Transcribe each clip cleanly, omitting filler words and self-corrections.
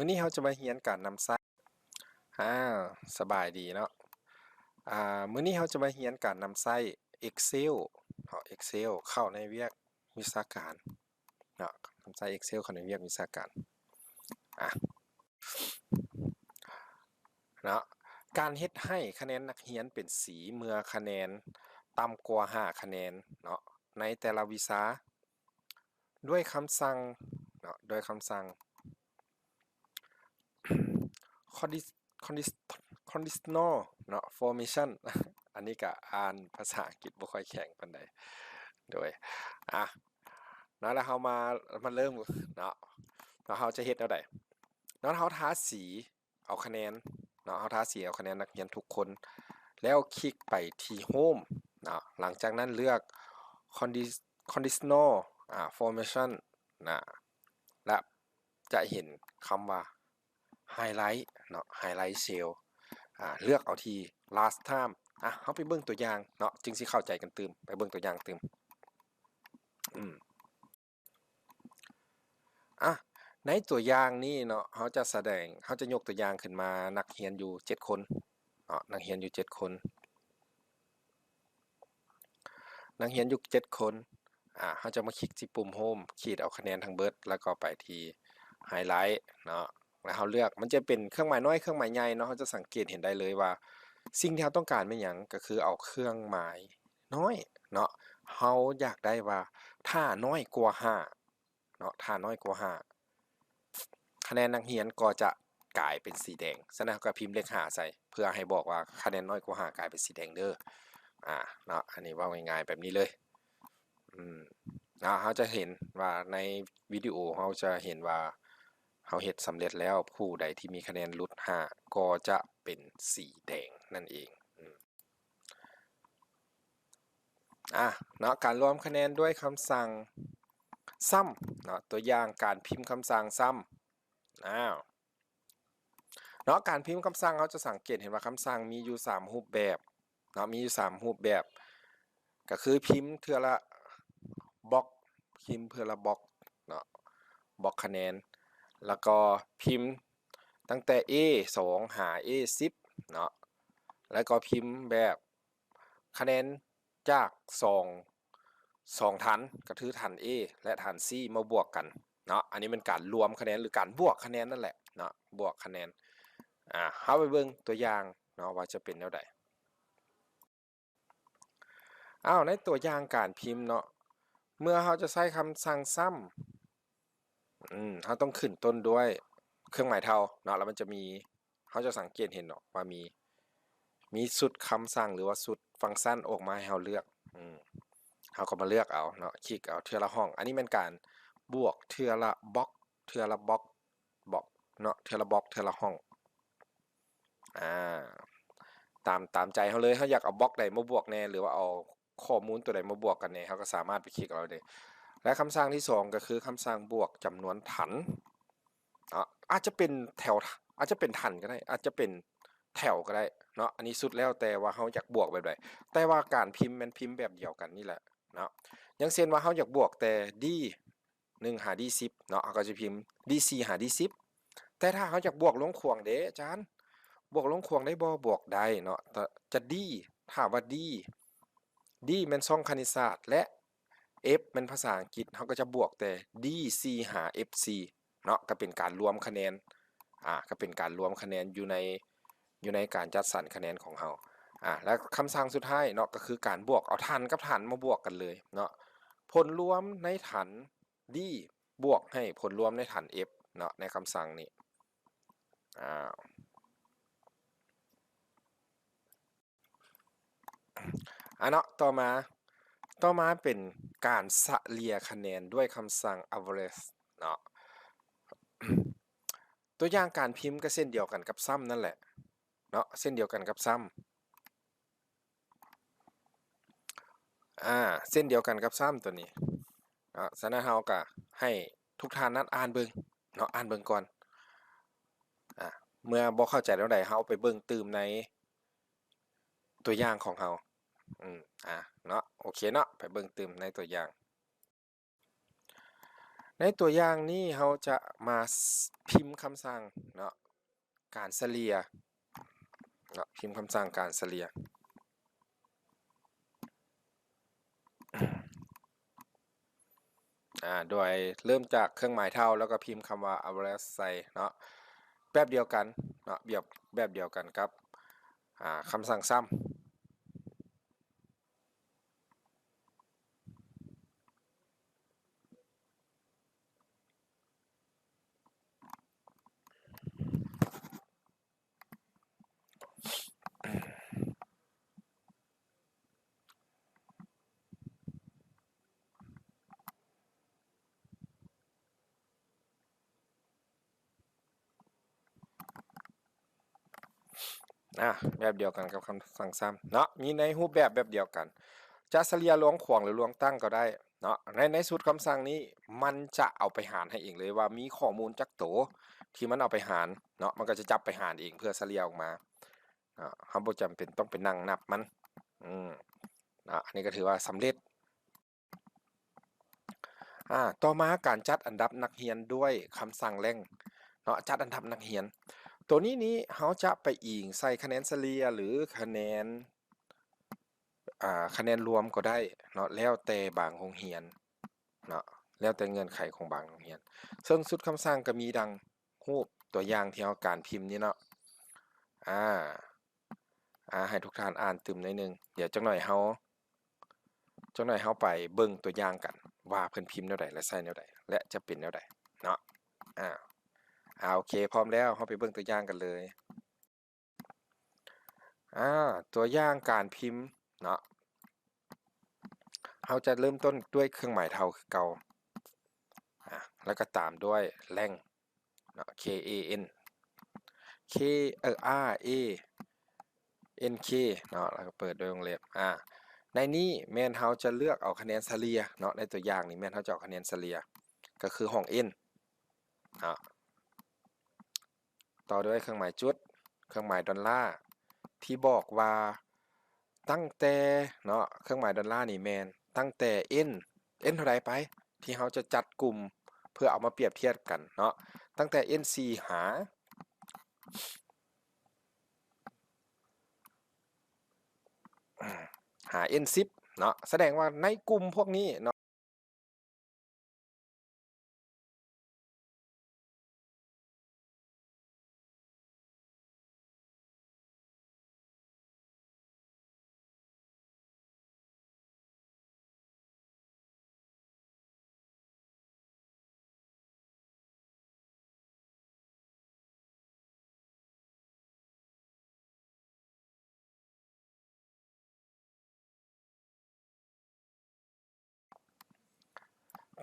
มื้อนี้เราจะมาเรียนการนำไส้อ่าสบายดีเนาะมื้อนี้เราจะมาเรียนการนำไส้ Excel Excel เข้าในเวียกวิชาการเนาะนำไส้ Excel เข้าในเวียกวิชาการอ่ะเนาะการเฮ็ดให้คะแนนนักเรียนเป็นสีเมื่อคะแนนต่ำกว่า5คะแนนเนาะในแต่ละวิชาด้วยคำสั่งเนาะโดยคำสั่ง condis condis conditional เนาะ formation อันนี้ก็อ่านภาษาอังกฤษบ่ค่อยแข็งปานใดโดยอ่ะแล้วเรามาเริ่มเนาะแล้วเราจะเฮ็ดแนวใดเนาะเราทาสีเอาคะแนนเนาะเราทาสีเอาคะแนนนักเรียนทุกคนแล้วคลิกไปที่ Home เนาะหลังจากนั้นเลือก conditional formation นะและจะเห็นคำว่า highlight เนาะ highlight cell เลือกเอาที่ last time เราไปเบิ่งตัวอย่างเนาะจึงสิเข้าใจกันตื่มไปเบิ่งตัวอย่างตื่มในตัวอย่างนี้เนาะเขาจะยกตัวอย่างขึ้นมานักเรียนอยู่7คนเนาะนักเรียนอยู่7คนนักเรียนอยู่7คนเขาจะมาคลิกที่ปุ่ม Home ขีดเอาคะแนนทั้งเบิดแล้วก็ไปที่ Highlight เนาะแล้วเขาเลือกมันจะเป็นเครื่องหมายน้อยเครื่องหมายใหญ่เนาะเขาจะสังเกตเห็นได้เลยว่าสิ่งที่เราต้องการเป็นหยังก็คือเอาเครื่องหมายน้อยเนาะเขาอยากได้ว่าถ้าน้อยกว่า5เนาะถ้าน้อยกว่า5คะแนนนักเรียนก็จะกลายเป็นสีแดงฉะนั้นก็พิมพ์เลข5ใส่เพื่อให้บอกว่าคะแนนน้อยกว่า5กลายเป็นสีแดงเด้อเนาะอันนี้ว่าง่ายๆแบบนี้เลยเขาจะเห็นว่าในวิดีโอเขาจะเห็นว่าเขาเฮ็ดสำเร็จแล้วผู้ใดที่มีคะแนนลด5ก็จะเป็นสีแดงนั่นเองเนาะการรวมคะแนนด้วยคำสั่งซ้ำเนาะตัวอย่างการพิมพ์คำสั่งซ้ำเนาะการพิมพ์คำสั่งเขาจะสังเกตเห็นว่าคำสั่งมีอยู่3รูปแบบเนาะมีอยู่3รูปแบบก็คือพิมพ์เทื่อละบล็อกพิมพ์เพื่อละบล็อกเนาะบล็อกคะแนนแล้วก็พิมพ์ตั้งแต่ A2 หา A10 เนาะแล้วก็พิมพ์แบบคะแนนจาก2ฐานก็คือฐาน A และฐาน C มาบวกกันเนาะอันนี้เป็นการรวมคะแนนหรือการบวกคะแนนนั่นแหละเนาะบวกคะแนนเข้าไปเบิ่งตัวอย่างเนาะว่าจะเป็นแนวใดในตัวอย่างการพิมพ์เนาะเมื่อเราจะใช้คำสั่งซ้ำเราต้องขึ้นต้นด้วยเครื่องหมายเท่าเนาะแล้วมันจะมีเราจะสังเกตเห็นเนาะว่ามีสุดคำสั่งหรือว่าสุดฟังก์ชันออกมาให้เราเลือกเราก็มาเลือกเอาเนาะคลิกเอาเทื่อละห้องอันนี้เป็นการบวกเทื่อละบล็อกเทื่อละบล็อกเนาะเทื่อละบล็อกเทื่อละห้องตามใจเขาเลยเขาอยากเอาบล็อกใดมาบวกแน่หรือว่าเอาข้อมูลตัวใดมาบวกกันแน่เขาก็สามารถไปคลิกเอาได้และคำสั่งที่2ก็คือคำสั่งบวกจำนวนถันอาจจะเป็นแถวอาจจะเป็นถันก็ได้อาจจะเป็นแถวก็ได้เนาะอันนี้สุดแล้วแต่ว่าเขาอยากบวกแบบใดแต่ว่าการพิมพ์มันพิมพ์แบบเดียวกันนี่แหละเนาะอย่างเช่นว่าเขาอยากบวกแต่ D1 หา D10 เนาะเขาก็จะพิมพ์ D4 หา D10 แต่ถ้าเขาอยากบวกลงขวงเด้อาจารย์บวกลงขวงได้บ่บวกได้เนาะจะดีถ้าว่าดีมันช่องคณิตศาสตร์และ F มันภาษาอังกฤษเขาก็จะบวกแต่ DC หา FC เนาะก็เป็นการรวมคะแนนก็เป็นการรวมคะแนนอยู่ในการจัดสรรคะแนนของเราและคำสั่งสุดท้ายเนาะก็คือการบวกเอาฐานกับฐานมาบวกกันเลยเนาะผลรวมในฐาน D บวกให้ผลรวมในฐาน F เนาะในคำสั่งนี้เนาะต่อมาเป็นการเฉลี่ยคะแนนด้วยคำสั่ง average เนาะตัวอย่างการพิมพ์ก็เส้นเดียวกันกับซ้ำนั่นแหละเนาะเส้นเดียวกันกับซ้ำเส้นเดียวกันกับซ้ำตัวนี้ฉะนั้นเราก็ให้ทุกท่านนั้นอ่านเบิ่งเนาะอ่านเบิ่งก่อนเมื่อบ่เข้าใจแล้วใดเราไปเบิ่งตื่มในตัวอย่างของเราเนาะโอเคเนาะไปเบิ่งตื่มในตัวอย่าง ในตัวอย่างนี้เราจะมาพิมพ์คำสั่งเนาะการเฉลี่ยเนาะพิมพ์คำสั่งการเฉลี่ยโดยเริ่มจากเครื่องหมายเท่าแล้วก็พิมพ์คำว่า average ใส่เนาะแบบเดียวกันเนาะแบบเดียวกันครับคำสั่งซ้ำแบบเดียวกันกับคำสั่งซ้ำเนาะมีในรูปแบบเดียวกันจะเฉลี่ยลวงขวางหรือลวงตั้งก็ได้เนาะในสูตรคำสั่งนี้มันจะเอาไปหารให้เองเลยว่ามีข้อมูลจักโตที่มันเอาไปหารเนาะมันก็จะจับไปหารเองเพื่อเฉลี่ยออกมาเราบ่จำเป็นต้องไปนั่งนับมันอันนี้ก็ถือว่าสำเร็จต่อมาการจัดอันดับนักเรียนด้วยคำสั่งแรงเนาะจัดอันดับนักเรียนตัวนี้เขาจะไปอิงใส่คะแนนเฉลี่ยหรือคะแนนรวมก็ได้เนาะแล้วแต่บางโรงเรียนเนาะแล้วแต่เงื่อนไขของบางโรงเรียนซึ่งสุดคำสั่งก็มีดังรูปตัวอย่างที่เราการพิมพ์นี่เนาะอ่าให้ทุกท่านอ่านตึมหน่อยนึงเดี๋ยวจักหน่อยเฮาไปเบิ่งตัวอย่างกันว่าเพิ่นพิมพ์แนวใดและใส่แนวใดและจะเป็นแนวใดเนาะอ่าโอเคพร้อมแล้วเฮาไปเบิ่งตัวอย่างกันเลยตัวอย่างการพิมพ์เนาะเฮาจะเริ่มต้นด้วยเครื่องหมายเท่าคือเก่าแล้วก็ตามด้วยแรงเนาะ KAN K R A N K เนาะแล้วก็เปิดด้วยวงเล็บในนี้แม่นเฮาจะเลือกเอาคะแนนเฉลี่ยเนาะในตัวอย่างนี้แม่นเฮาจะเอาคะแนนเฉลี่ยก็คือห้อง n เนาะต่อด้วยเครื่องหมายจุดเครื่องหมายดอลลาร์ที่บอกว่าตั้งแต่เนาะเครื่องหมายดอลลาร์นี่แม่นตั้งแต่ n เท่าใดไปที่เฮาจะจัดกลุ่มเพื่อเอามาเปรียบเทียบกันเนาะตั้งแต่ n 4หา n 10เนาะแสดงว่าในกลุ่มพวกนี้เนาะ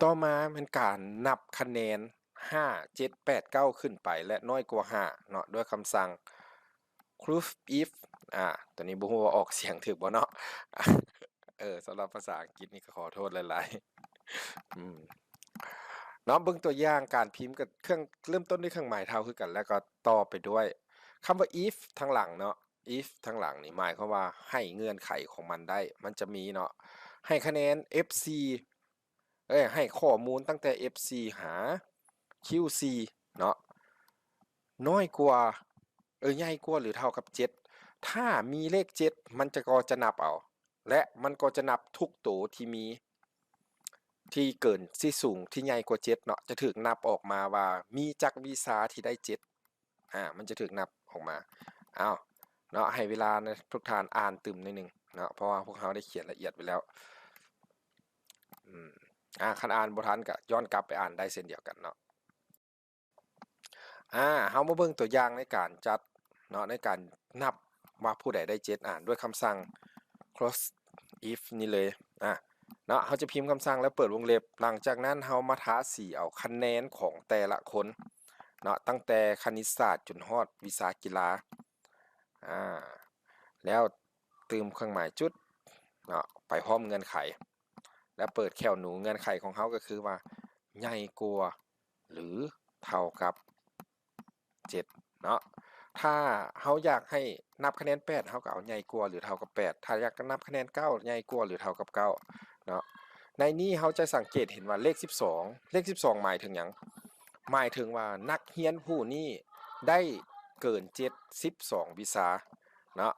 ต่อมาเป็นการนับคะแนน5 7 8 9ขึ้นไปและน้อยกว่า5เนาะด้วยคำสั่ง proof if ตัวนี้บ่ฮู้ว่าออกเสียงถูกบ่เนาะสำหรับภาษาอังกฤษนี่ก็ขอโทษหลายๆเนาะเบิ่งตัวอย่างการพิมพ์กับเครื่องเริ่มต้นด้วยเครื่องหมายเท่าคือกันแล้วก็ต่อไปด้วยคำว่า if ทางหลังเนาะ if ทางหลังนี่หมายความว่าให้เงื่อนไขของมันได้มันจะมีเนาะให้คะแนน FC ให้ข้อมูลตั้งแต่ FC หา QC เนาะน้อยกว่าใหญ่กว่าหรือเท่ากับ7ถ้ามีเลข7มันก็จะนับเอาและมันก็จะนับทุกตัวที่มีที่เกินที่สูงที่ใหญ่กว่า7เนาะจะถูกนับออกมาว่ามีจักวีซ่าที่ได้7มันจะถูกนับออกมาอ้าวเนาะให้เวลานะทุกท่านอ่านตึมนิดนึงเนาะเพราะว่าพวกเขาได้เขียนละเอียดไว้แล้วคันอ่านบ่ทันก็ย้อนกลับไปอ่านได้เช่นเดียวกันเนาะเฮามาเบิ่งตัวอย่างในการจัดเนาะในการนับว่าผู้ใดได้7ด้วยคำสั่ง close if นี่เลยเนาะเฮาจะพิมพ์คำสั่งแล้วเปิดวงเล็บหลังจากนั้นเฮามาทาสีเอาคะแนนของแต่ละคนเนาะตั้งแต่คณิตศาสตร์จนฮอดวิชากีฬาแล้วเติมเครื่องหมายจุดเนาะไปพร้อมเงื่อนไขแล้วเปิดแควหนูเงื่อนไขของเขาก็คือว่าใหญ่กว่าหรือเท่ากับ7เนาะถ้าเขาอยากให้นับคะแนน8เขาก็เอาใหญ่กว่าหรือเท่ากับ8ถ้าอยากนับคะแนน9ใหญ่กว่าหรือเท่ากับ9เนาะ ในนี้เขาจะสังเกตเห็นว่าเลข12เลข12หมายถึงหยังหมายถึงว่านักเรียนผู้นี้ได้เกิน72วิชาเนาะ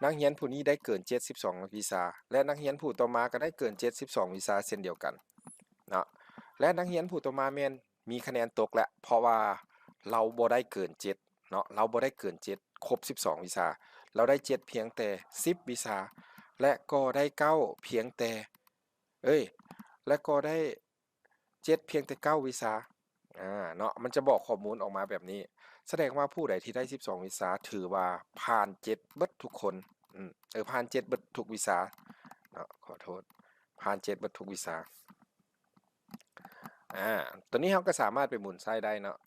นักเรียนผู้นี้ได้เกิน72วิชาและนักเรียนผู้ต่อมาก็ได้เกิน72วิชาเช่นเดียวกันเนาะและนักเรียนผู้ต่อมาแม่นมีคะแนนตกแล้วเพราะว่าเราบ่ได้เกิน7เนาะเราบ่ได้เกิน7ครบ12วิชาเราได้7เพียงแต่10วิชาและก็ได้9เพียงแต่และก็ได้7เพียงแต่9วิชาเนาะมันจะบอกข้อมูลออกมาแบบนี้แสดงว่าผู้ใดที่ได้12วิชาถือว่าผ่าน7เบิดทุกคนผ่าน7เบิดทุกวิชาเนาะขอโทษผ่าน7เบิดทุกวิชาตัวนี้เราก็สามารถไปหมุนไส้ได้เนาะ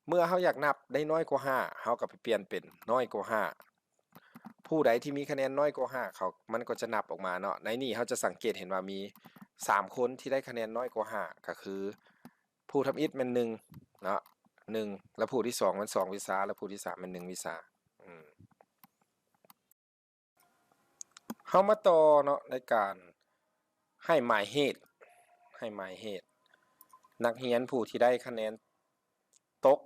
เมื่อเราอยากนับได้น้อยกว่า5เราก็ไปเปลี่ยนเป็นน้อยกว่า5ผู้ใดที่มีคะแนนน้อยกว่า5เขามันก็จะนับออกมาเนาะในนี้เราจะสังเกตเห็นว่ามี3คนที่ได้คะแนนน้อยกว่า5ก็คือผู้ทำอิฐมัน1เนาะ1แล้วผู้ที่2มัน2วิชาแล้วผู้ที่3มัน1วิชาเฮามาต่อเนาะในการให้หมายเหตุนักเรียนผู้ที่ได้คะแนนตก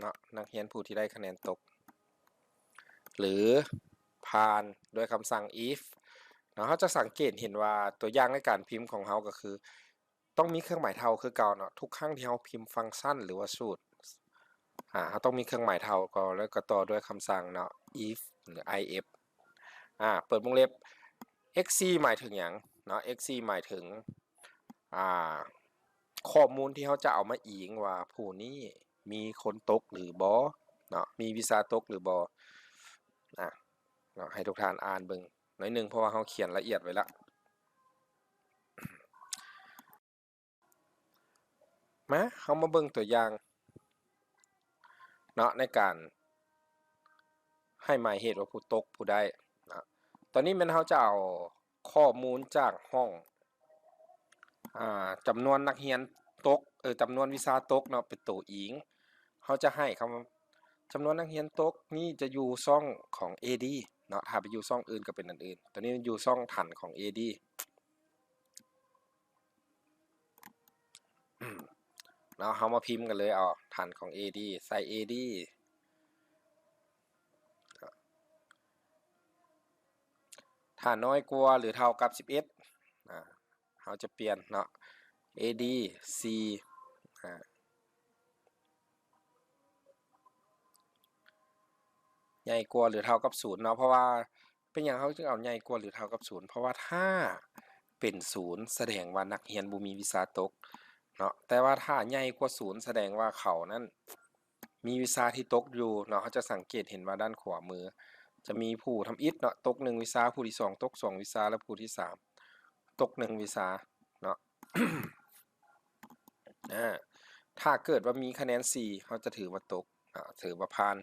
เนาะนักเรียนผู้ที่ได้คะแนนตกหรือผ่านโดยคำสั่ง if เราจะสังเกตเห็นว่าตัวอย่างในการพิมพ์ของเราก็คือต้องมีเครื่องหมายเท่าคือเก่าเนาะทุกครั้งที่เราพิมพ์ฟังก์ชันหรือว่าสูตรเราต้องมีเครื่องหมายเท่าก่อนแล้วก็ต่อด้วยคำสั่งเนาะ if หรือ if เปิดวงเล็บ xc หมายถึงอย่างเนาะ xc หมายถึงข้อมูลที่เขาจะเอามาอิงว่าผู้นี้มีคนตกหรือบอเนาะมีวิชาตกหรือบอให้ทุกท่านอ่านเบิ่งหน่อยนึงเพราะว่าเขาเขียนละเอียดไว้ละมาเขามาเบิ่งตัวอย่างเนาะในการให้หมายเหตุว่าผู้ตกผู้ได้นะตอนนี้มันเขาจะเอาข้อมูลจากห้องจำนวนนักเรียนตกจำนวนวิชาตกเนาะเป็นตัวอิงเขาจะให้คำจำนวนนักเรียนตกนี่จะอยู่ช่องของ AD เนาะถ้าไปอยู่ช่องอื่นก็เป็นอันอื่นตอนนี้อยู่ช่องถันของ AD เนาะเขามาพิมพ์กันเลยเอาถันของ AD ใส่ AD ถ้าน้อยกว่าหรือเท่ากับ11เขาจะเปลี่ยนเนาะ AD C ใหญ่กว่าหรือเท่ากับ0เนาะเพราะว่าเป็นอย่างเขาจึงเอาใหญ่กว่าหรือเท่ากับ0เพราะว่าถ้าเป็น0แสดงว่านักเรียนบ่มีวิชาตกเนาะแต่ว่าถ้าใหญ่กว่า0แสดงว่าเขานั้นมีวิชาที่ตกอยู่เนาะเขาจะสังเกตเห็นว่าด้านขวามือจะมีผู้ทำอิฐเนาะตก1วิชาผู้ที่2ตก2วิชาและผู้ที่3ตก1วิชาเนาะ ถ้าเกิดว่ามีคะแนน4เขาจะถือว่าตกถือว่าผ่าน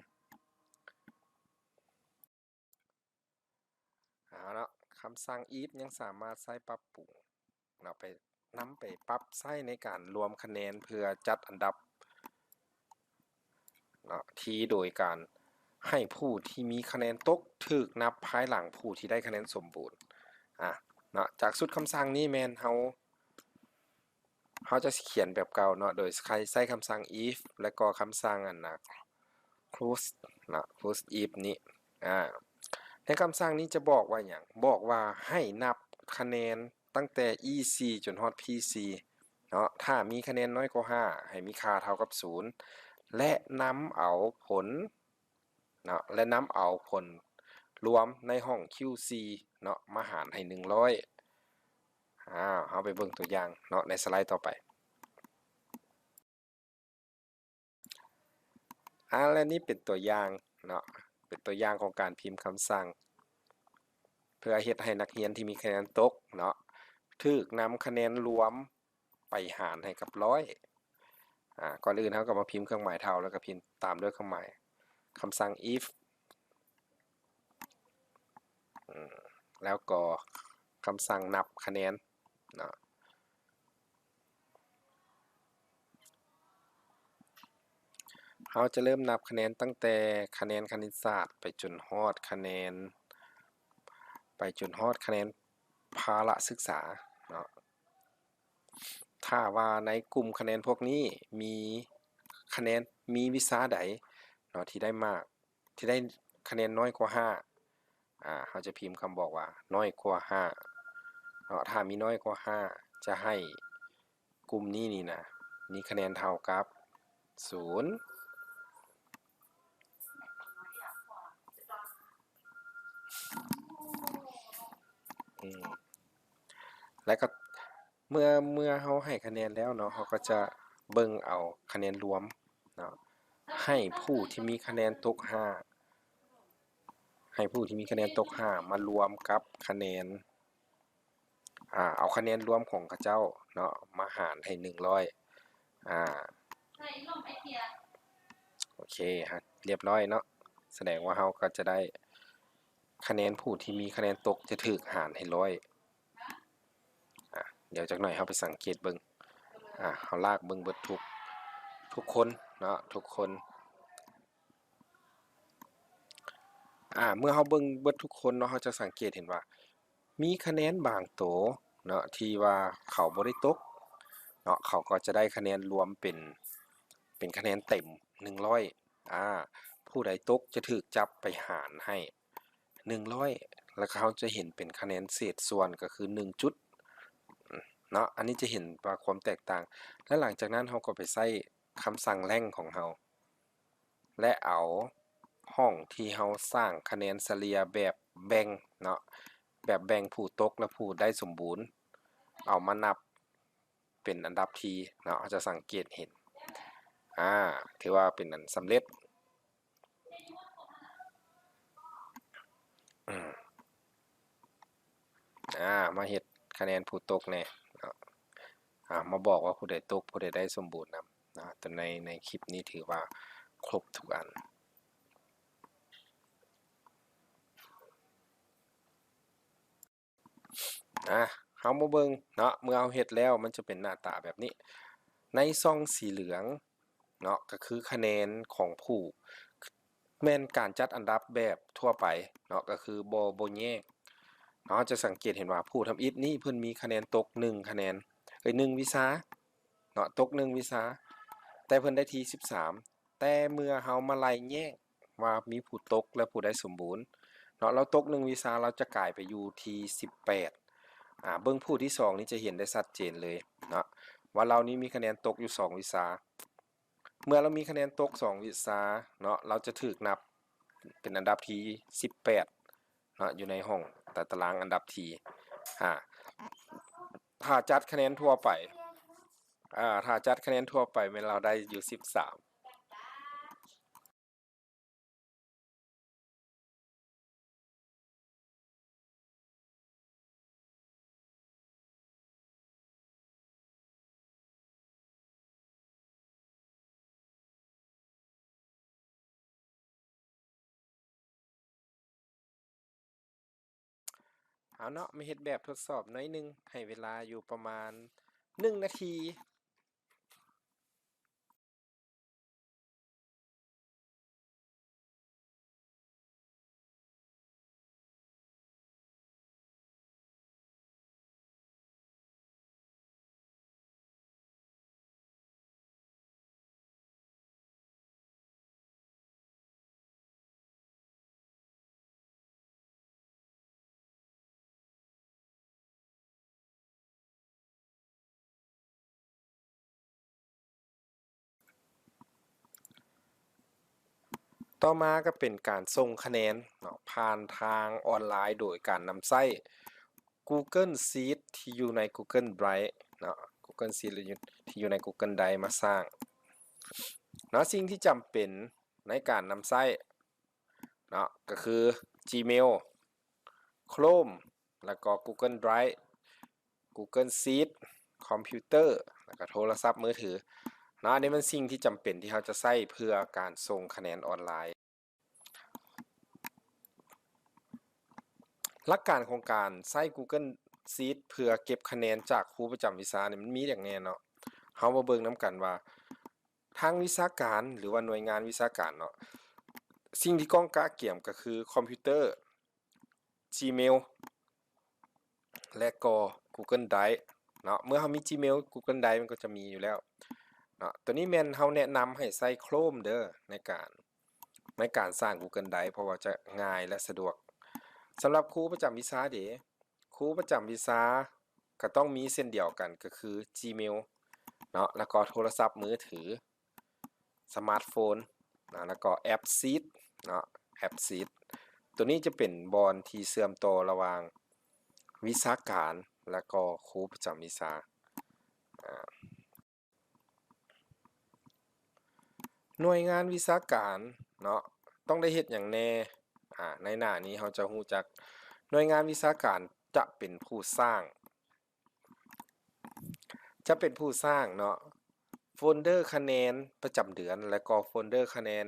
เนาะคำสั่ง if ยังสามารถใช้ปรับปรุงเราไปนำไปปรับใช้ในการรวมคะแนนเพื่อจัดอันดับเนาะที่โดยการให้ผู้ที่มีคะแนนตกถูกนับภายหลังผู้ที่ได้คะแนนสมบูรณ์เนาะจากสุดคำสั่งนี้แมนเขาจะเขียนแบบเก่าเนาะโดยใช้คำสั่ง if และก็คำสั่งclose นะ close if นี้ในคำสั่งนี้จะบอกว่าอย่างบอกว่าให้นับคะแนนตั้งแต่ EC จนฮอด PC เนาะถ้ามีคะแนนน้อยกว่า5ให้มีค่าเท่ากับ0และนำเอาผลเนาะและนำเอาผลรวมในห้อง QC เนาะมาหารให้100เอาไปเบิ่งตัวอย่างเนาะในสไลด์ต่อไปและนี่เป็นตัวอย่างเนาะเป็นตัวอย่างของการพิมพ์คำสั่งเพื่อเฮ็ดให้นักเรียนที่มีคะแนนตกเนาะถูกนำคะแนนรวมไปหารให้กับก่อนอื่นเราก็มาพิมพ์เครื่องหมายเท่าแล้วก็พิมพ์ตามด้วยเครื่องหมายคำสั่ง if แล้วก็คำสั่งนับคะแนนเนาะเราจะเริ่มนับคะแนนตั้งแต่คะแนนคณิตศาสตร์ไปจนฮอดคะแนนภาระศึกษาเนาะ ถ้าว่าในกลุ่มคะแนนพวกนี้มีคะแนนมีวิชาใดเนาะที่ได้มากที่ได้คะแนนน้อยกว่า5เขาจะพิมพ์คำบอกว่าน้อยกว่า5เนาะถ้ามีน้อยกว่า5จะให้กลุ่มนี้นี่นะมีคะแนนเท่ากับ0และก็เมื่อเขาให้คะแนนแล้วเนาะเขาก็จะเบิ่งเอาคะแนนรวมเนาะให้ผู้ที่มีคะแนนตก5ให้ผู้ที่มีคะแนนตก5มารวมกับคะแนนเอาคะแนนรวมของเขาเจ้าเนาะมาหารให้100โอเคฮะเรียบร้อยเนาะแสดงว่าเราก็จะได้คะแนนผู้ที่มีคะแนนตกจะถูกหารให้100เดี๋ยวจักหน่อยเราไปสังเกตเบิ่งเราลากเบิ่งเบิดทุกคนเนาะทุกคนเมื่อเราเบิ่งเบิดทุกคนเนาะเราจะสังเกตเห็นว่ามีคะแนนบางโตเนาะที่ว่าเขาบ่ได้ตกเนาะเขาก็จะได้คะแนนรวมเป็นคะแนนเต็ม100ผู้ใดตกจะถูกจับไปหารให้100แล้วเขาจะเห็นเป็นคะแนนเศษส่วนก็คือ1จุดเนาะอันนี้จะเห็นว่าความแตกต่างและหลังจากนั้นเราก็ไปใส่คำสั่งแร่งของเราและเอาห้องที่เราสร้างคะแนนเฉลี่ยแบบแบ่งเนาะแบบแบ่งผู้ตกและผู้ได้สมบูรณ์เอามานับเป็นอันดับทีเนาะเราจะสังเกตเห็นถือว่าเป็นอันสำเร็จมาเฮ็ดคะแนนผู้ตกแน่เนาะมาบอกว่าผู้ใดตกผู้ใดได้สมบูรณ์นำนะแต่ในคลิปนี้ถือว่าครบทุกอันเฮามาเบิ่งเนาะเมื่อเฮาเฮ็ดแล้วมันจะเป็นหน้าตาแบบนี้ในซองสีเหลืองเนาะก็คือคะแนนของผู้แม่นการจัดอันดับแบบทั่วไปเนาะก็คือบ่แยกเนาะจะสังเกตเห็นว่าผู้ทำอิฐนี่เพิ่นมีคะแนนตก1คะแนน1วิชาเนาะตก1วิชาแต่เพิ่นได้ที่13แต่เมื่อเฮามาไล่แยกว่ามีผู้ตกและผู้ได้สมบูรณ์เนาะเราตก1วิชาเราจะกลายไปอยู่ที่18เบิ่งผู้ที่2นี่จะเห็นได้ชัดเจนเลยเนาะว่าเรานี้มีคะแนนตกอยู่2วิชาเมื่อเรามีคะแนนตก2วิชาเนาะเราจะถูกนับเป็นอันดับที่18เนาะอยู่ในห้องแต่ตารางอันดับที่ถ้าจัดคะแนนทั่วไปถ้าจัดคะแนนทั่วไปเราได้อยู่13เอาเนาะมาเฮ็ดแบบทดสอบหน่อยนึงให้เวลาอยู่ประมาณ1นาทีต่อมาก็เป็นการส่งคะแนนเนาะผ่านทางออนไลน์โดยการนำไส้ Google Sheet ที่อยู่ใน Google Drive เนาะ Google Sheet ที่อยู่ใน Google Drive มาสร้างเนาะสิ่งที่จำเป็นในการนำไส้เนาะก็คือ Gmail Chrome แล้วก็ Google Drive Google Sheet คอมพิวเตอร์แล้วก็โทรศัพท์มือถือเนาะอันนี้มันสิ่งที่จำเป็นที่เราจะใช้เพื่อการส่งคะแนนออนไลน์หลักการของการใช้ Google Sheet เพื่อเก็บคะแนนจากครูประจำวิชาเนี่ยมันมีอย่างแน่เนาะเฮามาเบิ่งนํกันว่าทางวิชาการหรือว่าหน่วยงานวิชาการเนาะสิ่งที่ก้องกะเกี่ยมก็คือคอมพิวเตอร์ Gmail และก็ Google Drive เนาะเมื่อเรามี Gmail Google Drive มันก็จะมีอยู่แล้วเนาะตัวนี้แม่นเราแนะนำให้ใส่ Chrome เด้อในการสร้าง Google Drive เพราะว่าจะง่ายและสะดวกสำหรับครูประจำวิชาเด้ครูประจำวิชาก็ต้องมีเส้นเดียวกันก็คือ Gmail เนาะแล้วก็โทรศัพท์มือถือสมาร์ทโฟนนะแล้วก็แอป Seed เนาะแอป Seed ตัวนี้จะเป็นบอนที่เชื่อมต่อระหว่างวิชาการและก็ครูประจำวิชาหน่วยงานวิชาการเนาะต้องได้เฮ็ดหยังแน่ในหน้านี้เราจะรู้จักหน่วยงานวิชาการจะเป็นผู้สร้างเนาะโฟลเดอร์คะแนนประจำเดือนและก็โฟลเดอร์คะแนน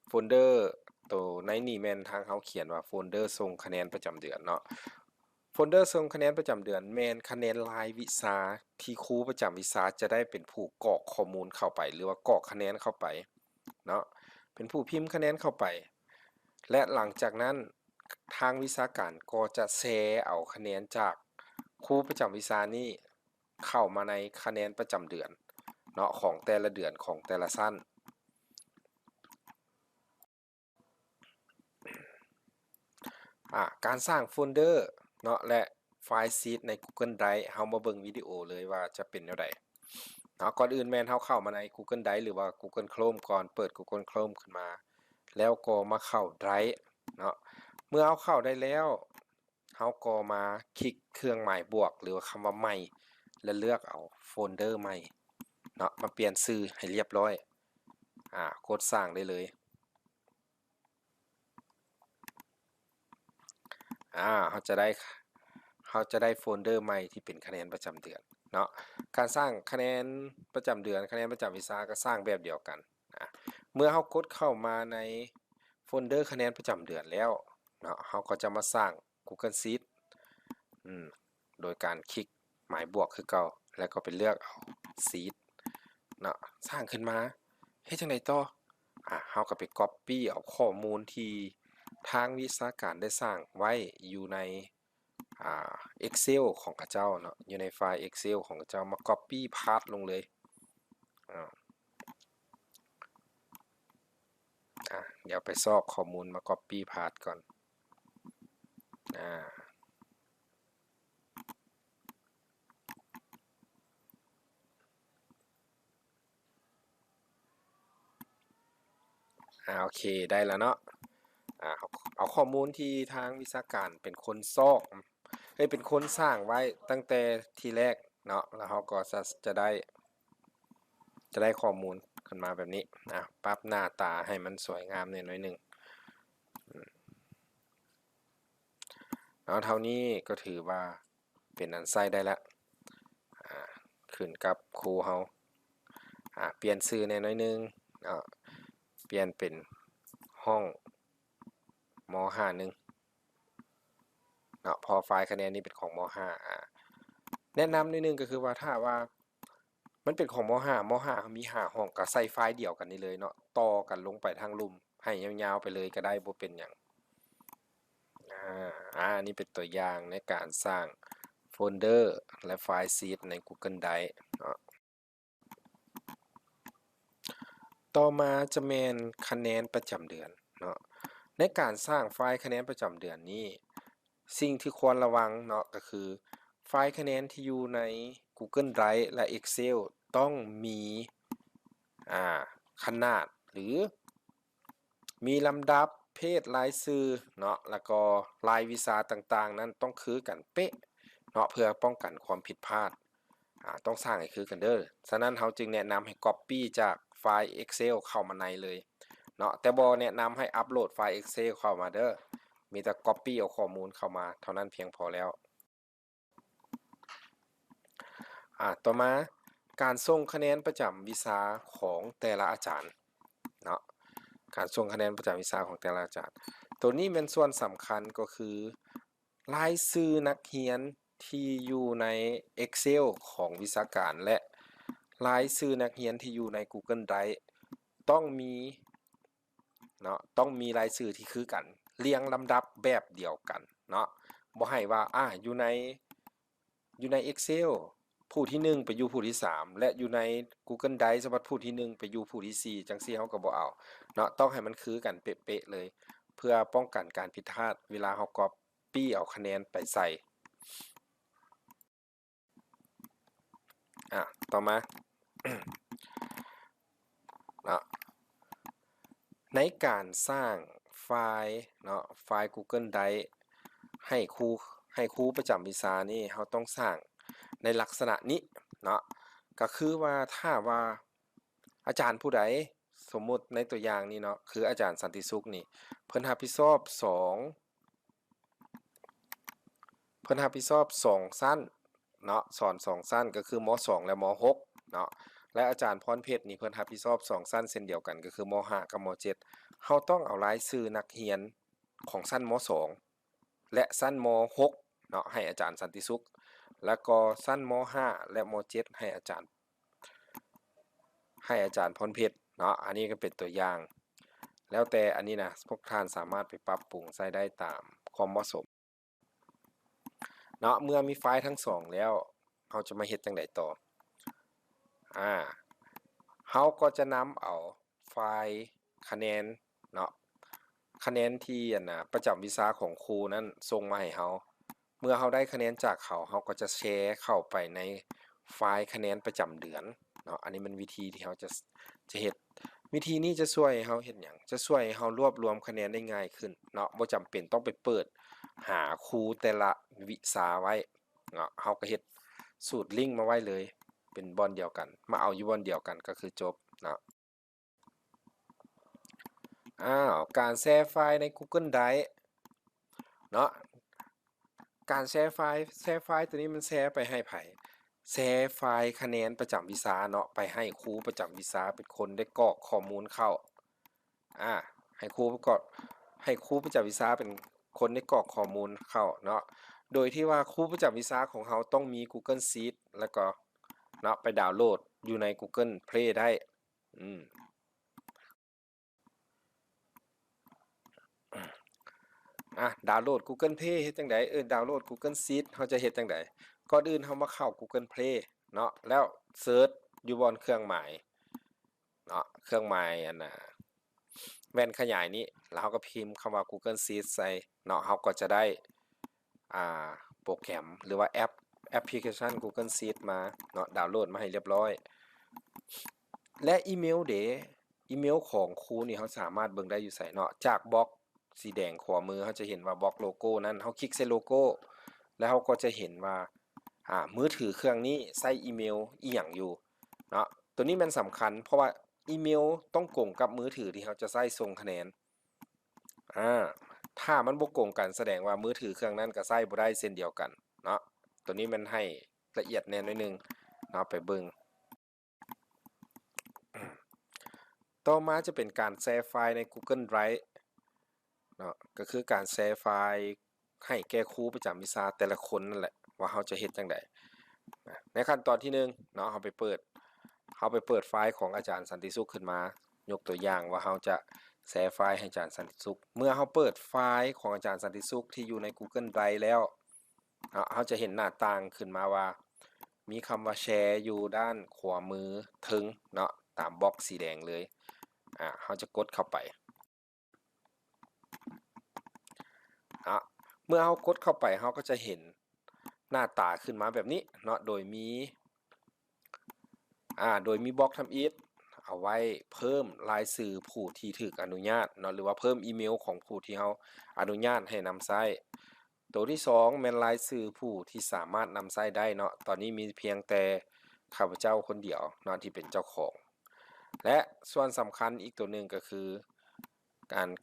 โฟลเดอร์ตัวในนี่แม่นทางเขาเขียนว่าโฟลเดอร์ส่งคะแนนประจำเดือนเนาะโฟลเดอร์ส่งคะแนนประจำเดือนแม่นคะแนนรายวิชาที่ครูประจำวิชาจะได้เป็นผู้กรอกข้อมูลเข้าไปหรือว่ากรอกคะแนนเข้าไปเนาะเป็นผู้พิมพ์คะแนนเข้าไปและหลังจากนั้นทางวิชาการก็จะแชร์เอาคะแนนจากครูประจำวิชานี้เข้ามาในคะแนนประจำเดือนเนาะของแต่ละเดือนของแต่ละชั้นการสร้างโฟลเดอร์เนาะและไฟล์ซีดใน Google Drive เฮามาเบิ่งวิดีโอเลยว่าจะเป็นแนวใดเนาะก่อนอื่นแม่นเฮาเข้ามาใน Google Drive หรือว่า Google Chrome ก่อนเปิด Google Chrome ขึ้นมาแล้วก็มาเข้า Drive เนาะเมื่อเอาเข้าได้แล้วเฮาก็มาคลิกเครื่องหมายบวกหรือว่าคำว่าใหม่และเลือกเอาโฟลเดอร์ใหม่เนาะมาเปลี่ยนชื่อให้เรียบร้อยกดสร้างได้เลยเขาจะได้โฟลเดอร์ใหม่ที่เป็นคะแนนประจำเดือนเนาะการสร้างคะแนนประจำเดือนคะแนนประจำวิชาก็สร้างแบบเดียวกันเมื่อเขากดเข้ามาในโฟลเดอร์คะแนนประจำเดือนแล้วเนาะเขาก็จะมาสร้าง Google Sheet โดยการคลิกหมายบวกคือเก่าแล้วก็ไปเลือกเอา Sheet เนาะสร้างขึ้นมาเฮ็ดจังได๋ต่อเขาก็ไป Copy เอาข้อมูลที่ทางวิชาการได้สร้างไว้อยู่ในExcel ของเขาเจ้าเนาะอยู่ในไฟล์ Excel ของเขาเจ้ามา Copy Path ลงเลยเดี๋ยวไปซอกข้อมูลมา Copy Path ก่อนโอเคได้แล้วเนาะเอาข้อมูลที่ทางวิชาการเป็นคนซอกเป็นคนสร้างไว้ตั้งแต่ทีแรกเนาะแล้วเขาก็จะได้ข้อมูลขึ้นมาแบบนี้ปรับหน้าตาให้มันสวยงามหน่อยนึงเท่านี้ก็ถือว่าเป็นอันใช้ได้แล้วขึ้นกับครูเฮาเปลี่ยนชื่อแน่น้อยนึงเปลี่ยนเป็นห้องม.51เนาะพอไฟล์คะแนนนี้เป็นของม.5แนะนำนิดนึงก็คือว่าถ้าว่ามันเป็นของม.5มี5ห้องก็ใส่ไฟล์เดียวกันนี่เลยเนาะต่อกันลงไปทางลุ่มให้ยาวๆไปเลยก็ได้บ่เป็นหยังนี่เป็นตัวอย่างในการสร้างโฟลเดอร์และไฟล์ซีดใน Google Drive เนาะต่อมาจะแม่นคะแนนประจำเดือนเนาะในการสร้างไฟล์คะแนนประจำเดือนนี้สิ่งที่ควรระวังเนาะก็คือไฟล์คะแนนที่อยู่ใน Google Drive และ Excel ต้องมีขนาดหรือมีลำดับเพศรายชื่อเนาะแล้วก็รายวิชาต่างๆนั้นต้องคือกันเป๊ะเนาะเพื่อป้องกันความผิดพลาดต้องสร้างให้คือกันเด้อฉะนั้นเราจึงแนะนำให้ Copy จากไฟล์ Excel เข้ามาในเลยเนาะแต่บ่แนะนำให้อัปโหลดไฟล์ Excel เข้ามาเด้อมีแต่ Copy เอาข้อมูลเข้ามาเท่านั้นเพียงพอแล้วต่อมาการส่งคะแนนประจำวิชาของแต่ละอาจารย์เนาะการส่งคะแนนประจำวิชาของแต่ละอาจารย์ตัวนี้เป็นส่วนสำคัญก็คือรายชื่อนักเรียนที่อยู่ใน Excel ของวิชาการและรายชื่อนักเรียนที่อยู่ใน Google Drive ต้องมีรายชื่อที่คือกันเรียงลำดับแบบเดียวกันเนาะบ่ให้ว่าอยู่ใน อยู่ใน Excel ผู้ที่1ไปอยู่ผู้ที่3และอยู่ใน Google Drive สมมุติผู้ที่1ไปอยู่ผู้ที่4จังซี่เฮาก็บ่เอาเนาะต้องให้มันคือกันเป๊ะๆเลยเพื่อป้องกันการผิดพลาดเวลาเฮา copy เอาคะแนนไปใส่ต่อมา เนาะในการสร้างไฟล์เนาะไฟล์ Google Drive ให้ครูประจำวิชานี่เราต้องสร้างในลักษณะนี้เนาะก็คือว่าถ้าว่าอาจารย์ผู้ใดสมมุติในตัวอย่างนี้เนาะคืออาจารย์สันติสุขนี่เพิ่นรับผิดชอบ2สั้นเนาะสอน2สั้นก็คือม2และม6เนาะและอาจารย์พรเพชรนี่เพิ่นรับผิดชอบ2สั้นเช่นเดียวกันก็คือม5กับม7เฮาต้องเอารายชื่อนักเรียนของสั้นม2และสั้นม6เนาะให้อาจารย์สันติสุขแล้วก็สั้นม5และม7ให้อาจารย์พรเพชรเนาะอันนี้ก็เป็นตัวอย่างแล้วแต่อันนี้นะพวกท่านสามารถไปปรับปรุงใส่ได้ตามความเหมาะสมเนาะเมื่อมีไฟล์ทั้งสองแล้วเราจะมาเฮ็ดจังไดต่อเราก็จะนำเอาไฟล์คะแนนเนาะคะแนนที่ประจำวิชาของครูนั้นส่งมาให้เราเมื่อเราได้คะแนนจากเขาเราก็จะแชร์เข้าไปในไฟล์คะแนนประจำเดือนเนาะอันนี้มันวิธีที่เราจะเฮ็ดวิธีนี้จะช่วยให้เราเฮ็ดหยังจะช่วยให้เรารวบรวมคะแนนได้ง่ายขึ้นเนาะบ่จำเป็นต้องไปเปิดหาครูแต่ละวิชาไว้เนาะเราก็เฮ็ดสูตรลิงก์มาไว้เลยเป็นบอนเดียวกันมาเอาอยู่บอนเดียวกันก็คือจบเนาะการแชร์ไฟล์ใน Google Drive เนาะการแชร์ไฟล์ตัวนี้มันแชร์ไปให้ไผแชร์ไฟล์คะแนนประจำวิชาเนาะไปให้ครูประจำวิชาเป็นคนได้กรอกข้อมูลเข้าให้ครูประจำวิชาเป็นคนได้กรอกข้อมูลเข้าเนาะโดยที่ว่าครูประจำวิชาของเราต้องมี Google Sheet แล้วก็เนาะไปดาวน์โหลดอยู่ใน Google Play ได้ดาวน์โหลด Google Play เฮ็ดจังไดดาวน์โหลด Google Sheet เฮาจะเฮ็ดจังไดก่อนอื่นเฮามาเข้า Google Play เนาะแล้วเซิร์ชอยู่บนเครื่องหมายเนาะเครื่องหมายแว่นขยายนี้แล้วเฮาก็พิมพ์คำว่า Google Sheet ใส่เนาะเฮาก็จะได้โปรแกรมหรือว่าแอปพลิเคชัน Google Sheet มาเนาะดาวน์โหลดมาให้เรียบร้อยและอีเมลอีเมลของครูนี่เฮาสามารถเบิ่งได้อยู่ไสเนาะจากบล็อกสีแดงขวามือเขาจะเห็นว่าบล็อกโลโก้นั้นเขาคลิกใส่โลโก้แล้วเขาก็จะเห็นว่ามือถือเครื่องนี้ใส่อีเมลอีหยังอยู่เนาะตัวนี้มันสำคัญเพราะว่าอีเมลต้องกงกับมือถือที่เขาจะใส่ส่งคะแนนถ้ามันบ่กงกันแสดงว่ามือถือเครื่องนั้นก็ใส่บ่ได้เช่นเดียวกันเนาะตัวนี้มันให้ละเอียดแน่หน่อยนึงเนาะไปเบิ่งต่อมาจะเป็นการแชร์ไฟล์ใน Google Drive เนาะก็คือการแชร์ไฟล์ให้แก่ครูประจำวิชาแต่ละคนนั่นแหละว่าเขาจะเฮ็ดจังไดในขั้นตอนที่1เนาะเขาไปเปิดไฟล์ของอาจารย์สันติสุขขึ้นมายกตัวอย่างว่าเขาจะแชร์ไฟล์ให้อาจารย์สันติสุขเมื่อเขาเปิดไฟล์ของอาจารย์สันติสุขที่อยู่ใน Google Drive แล้วเขาจะเห็นหน้าต่างขึ้นมาว่ามีคำว่าแชร์อยู่ด้านขวามือถึงเนาะตามบล็อกสีแดงเลยเขาจะกดเข้าไปเมื่อเรากดเข้าไปเราก็จะเห็นหน้าตาขึ้นมาแบบนี้เนาะโดยมีบล็อกทำอิฐเอาไว้เพิ่มรายชื่อผู้ที่ถูกอนุญาตเนาะหรือว่าเพิ่มอีเมลของผู้ที่เราอนุญาตให้นำใช้ตัวที่2แม่นรายชื่อผู้ที่สามารถนำใช้ได้เนาะตอนนี้มีเพียงแต่ข้าพเจ้าคนเดียวเนาะที่เป็นเจ้าของและส่วนสำคัญอีกตัวหนึ่งก็คือ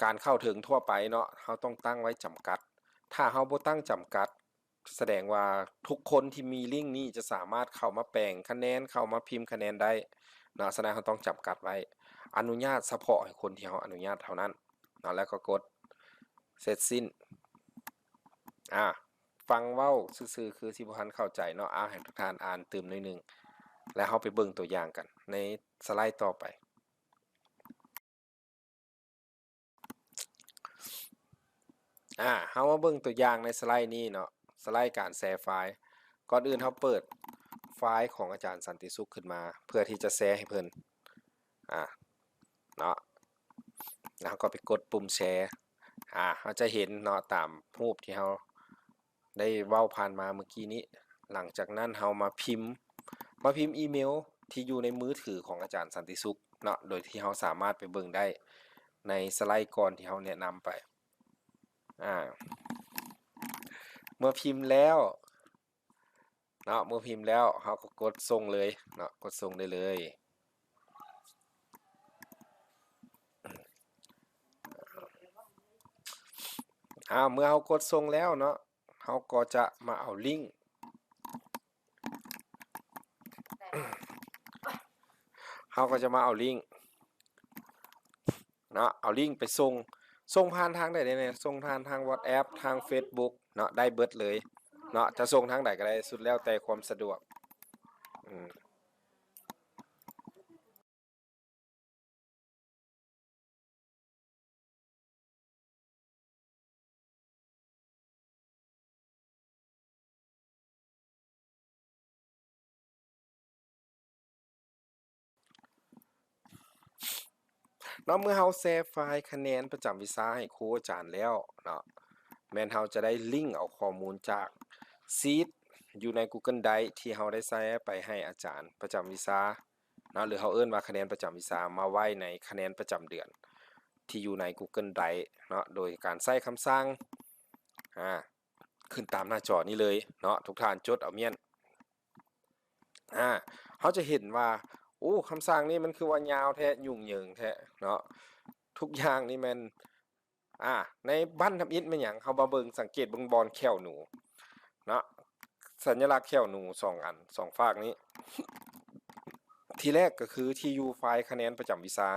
การเข้าถึงทั่วไปเนาะเราต้องตั้งไว้จำกัดถ้าเราบ่ตั้งจำกัดแสดงว่าทุกคนที่มีลิงก์นี้จะสามารถเข้ามาแปลงคะแนนเข้ามาพิมพ์คะแนนได้เนาะแสดงเราต้องจำกัดไว้อนุญาตเฉพาะให้คนที่เราอนุญาตเท่านั้นเนาะแล้วก็กดเสร็จสิ้นฟังเว้าซื่อๆคือสิบ่ทันเข้าใจเนาะให้ทุกท่านอ่านเติมหน่อยนึงแล้วเราไปเบิ่งตัวอย่างกันในสไลด์ต่อไปเฮามาเบิ่งตัวอย่างในสไลด์นี้เนาะสไลด์การแชร์ไฟล์ ก่อนอื่นเราเปิดไฟล์ของอาจารย์สันติสุขขึ้นมาเพื่อที่จะแชร์ให้เพิ่นเนาะแล้วก็ไปกดปุ่มแชร์เราจะเห็นเนาะตามรูปที่เราได้เว้าผ่านมาเมื่อกี้นี้หลังจากนั้นเรามาพิมพ์อีเมลที่อยู่ในมือถือของอาจารย์สันติสุขเนาะโดยที่เราสามารถไปเบิ่งได้ในสไลด์ก่อนที่เราแนะนำไปเมื่อพิมพ์แล้วเนาะเราก็กดส่งเลยเนาะกดส่งได้เลยเมื่อเรากดส่งแล้วเนาะเราก็จะมาเอาลิงก์เนาะเอาลิงก์ไปส่งผ่านทางใดได้เนี่ยส่งผ่านทาง WhatsApp ทาง Facebook เนาะได้เบิดเลยเนาะจะส่งทางใดก็ได้สุดแล้วแต่ความสะดวกเนาะเมื่อเราแชร์ไฟล์คะแนนประจำวิชาให้ครูอาจารย์แล้วเนาะแม่นเราจะได้ลิงก์เอาข้อมูลจากซีทอยู่ใน Google Drive ที่เราได้ใส่ไปให้อาจารย์ประจำวิชาเนาะหรือเราเอิ้นว่าคะแนนประจำวิชามาไว้ในคะแนนประจำเดือนที่อยู่ใน Google Drive เนาะโดยการใส่คำสั่งขึ้นตามหน้าจอนี้เลยเนาะทุกท่านจดเอาเมียนเขาจะเห็นว่าโอ้คำสั่งนี่มันคือว่ายาวแท้ยุ่งเหยิงแท้เนาะทุกอย่างนี่มันในบ้านทำอิฐมันหยังเขามาเบิ่งสังเกตเบิ่งบอลแขวหนูเนาะสัญลักษณ์แขวหนู2อัน2ฝากนี้ทีแรกก็คือที่อยู่ไฟล์คะแนนประจำวิชา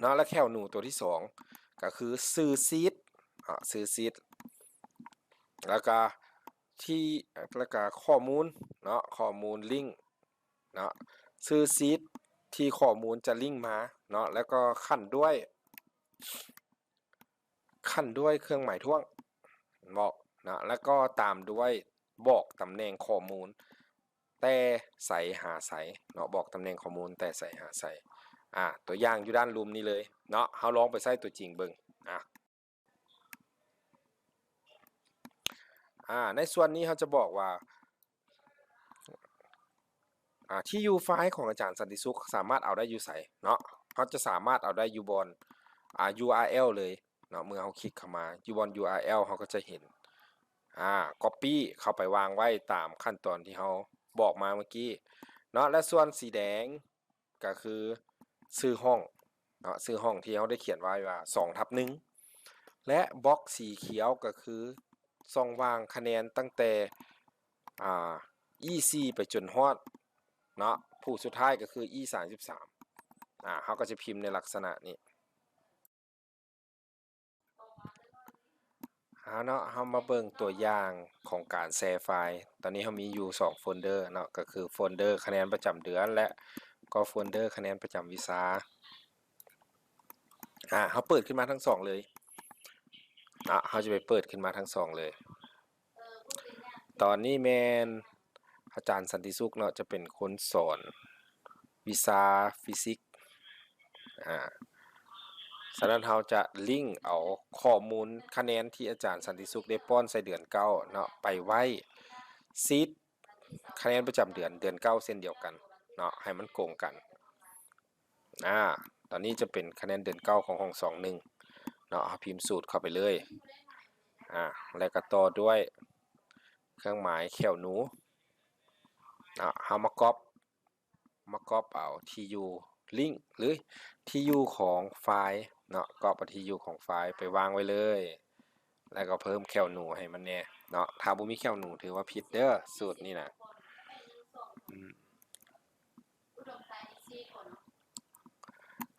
เนาะและแขวหนูตัวที่2ก็คือซื้อซีทแล้วก็ข้อมูลเนาะข้อมูลลิงก์เนาะซื้อซีทที่ข้อมูลจะลิงก์มาเนาะแล้วก็ขั้นด้วยเครื่องหมายท่วงบอกนะแล้วก็ตามด้วยบอกตำแหน่งข้อมูลแต่ใส่หาใส่เนาะบอกตำแหน่งข้อมูลแต่ใส่หาใส่ตัวอย่างอยู่ด้านรูมนี้เลยเนาะเฮาลองไปใส่ตัวจริงเบิ่งในส่วนนี้เขาจะบอกว่าที่อยู่ไฟล์ของอาจารย์สันติสุขสามารถเอาได้อยู่ไสเนาะเขาจะสามารถเอาได้อยู่บนURL เลยเนาะเมื่อเขาคลิกเข้ามาอยู่บน URL เขาก็จะเห็นcopy เข้าไปวางไว้ตามขั้นตอนที่เขาบอกมาเมื่อกี้เนาะและส่วนสีแดงก็คือชื่อห้องเนาะชื่อห้องที่เขาได้เขียนไว้ว่า2/1และบล็อกสีเขียวก็คือช่องว่างคะแนนตั้งแต่E4 ไปจนฮอดเนาะผู้สุดท้ายก็คือ E33เขาก็จะพิมพ์ในลักษณะนี้เนาะเรามาเบิ่งตัวอย่างของการแชร์ไฟล์ตอนนี้เรามีอยู่2โฟลเดอร์เนาะก็คือโฟลเดอร์คะแนนประจำเดือนและก็โฟลเดอร์คะแนนประจำวิชาเขาเปิดขึ้นมาทั้ง2เลยเขาจะไปเปิดขึ้นมาทั้ง2เลยตอนนี้แมนอาจารย์สันติสุขเนาะจะเป็นคนสอนวิชาฟิสิกส์ฉะนั้นเราจะลิงก์เอาข้อมูลคะแนนที่อาจารย์สันติสุขได้ป้อนใส่เดือนเก้าเนาะไปไว้ซีทคะแนนประจำเดือนเก้าเส้นเดียวกันเนาะให้มันโกงกันตอนนี้จะเป็นคะแนนเดือนเก้าของห้อง21เนาะพิมพ์สูตรเข้าไปเลยแล้วก็ต่อด้วยเครื่องหมายแขวหนูเอามาก๊อปเอาที่อยู่ลิงก์หรือที่อยู่ของไฟล์เนาะก๊อปที่อยู่ของไฟล์ไปวางไว้เลยแล้วก็เพิ่มแคลหนูให้มันแน่เนาะถ้าบ่มีแคลหนูถือว่าผิดเด้อสูตรนี่นะ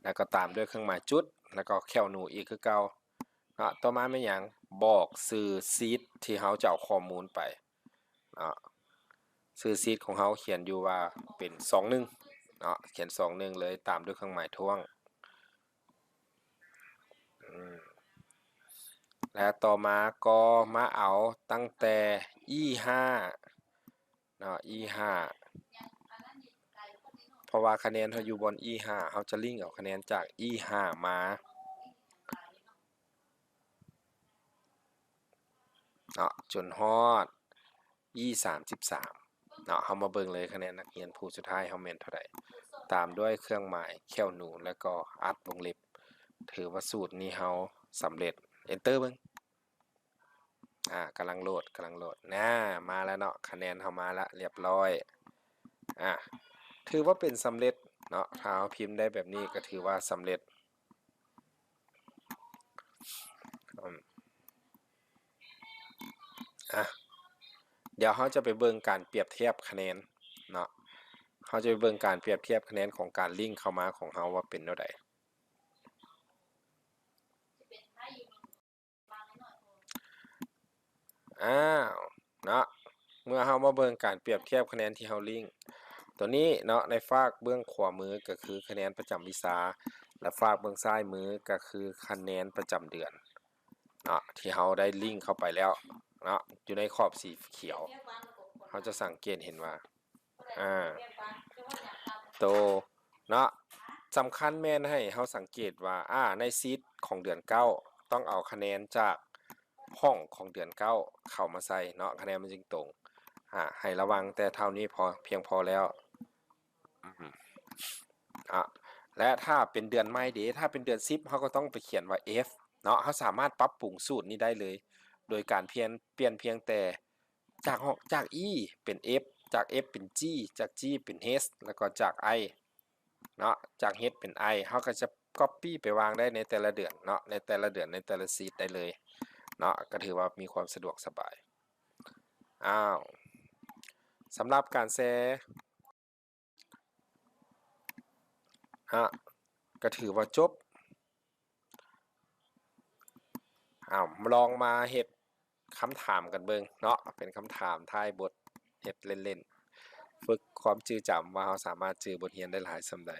แล้วก็ตามด้วยเครื่องหมายจุดแล้วก็แคลหนูอีกคือเก่าเนาะต่อมาไม่หยังบอกชื่อซีทที่เฮาจะเอาข้อมูลไปเนาะชื่อซีทของเฮาเขียนอยู่ว่าเป็น21เนาะเขียน21เลยตามด้วยเครื่องหมายท่วงและต่อมาก็มาเอาตั้งแต่ E5 เนาะ E5 เพราะว่าคะแนนเขาอยู่บน E5 เขาจะลิงก์เอาคะแนนจาก E5 มาเนาะจนฮอด E33 เนาะเขามาเบิ่งเลยคะแนนนักเรียนผู้สุดท้ายเขาแม่นเท่าใดตามด้วยเครื่องหมายแค่วหนูแล้วก็อัดวงเล็บถือว่าสูตรนี้เขาสำเร็จ Enter เบิ่งกำลังโหลดมาแล้วเนาะคะแนนเขามาแล้วเรียบร้อยถือว่าเป็นสำเร็จเนาะถ้าเราพิมพ์ได้แบบนี้ก็ถือว่าสำเร็จเดี๋ยวเขาจะไปเบิ่งการเปรียบเทียบคะแนนเนาะเขาจะไปเบิ่งการเปรียบเทียบคะแนนของการลิงก์เข้ามาของเขาว่าเป็นเท่าใดเนาะเมื่อเรามาเบิ่งการเปรียบเทียบคะแนนที่เราลิงก์ตัวนี้เนาะในฝากเบื้องขวามือก็คือคะแนนประจำวิชาและฝากเบื้องซ้ายมือก็คือคะแนนประจำเดือนเนาะที่เราได้ลิงก์เข้าไปแล้วเนาะอยู่ในขอบสีเขียวเขาจะสังเกตเห็นว่าโตเนาะสำคัญแม่นให้เขาสังเกตว่าในซีทของเดือน9ต้องเอาคะแนนจากห้องของเดือน9เข้ามาใส่เนาะคะแนนมันจึงตรงให้ระวังแต่เท่านี้เพียงพอแล้วและถ้าเป็นเดือนไม่เดถ้าเป็นเดือน10เขาก็ต้องไปเขียนว่า F เนาะเขาสามารถปรับปรุงสูตรนี้ได้เลยโดยการเปลี่ยนเพียงแต่จาก E เป็น F จาก F เป็น G จาก G เป็น H แล้วก็จาก I เนาะจาก H เป็น I เขาก็จะ copy ไปวางได้ในแต่ละเดือนเนาะในแต่ละเดือนในแต่ละซีทได้เลยเนาะก็ถือว่ามีความสะดวกสบายสำหรับการแชร์ก็ถือว่าจบลองมาเฮ็ดคำถามกันเบิ่งเนาะเป็นคำถามท้ายบทเฮ็ดเล่นๆฝึกความจื้อจำว่าเราสามารถจื้อบทเรียนได้หลายส่ำใด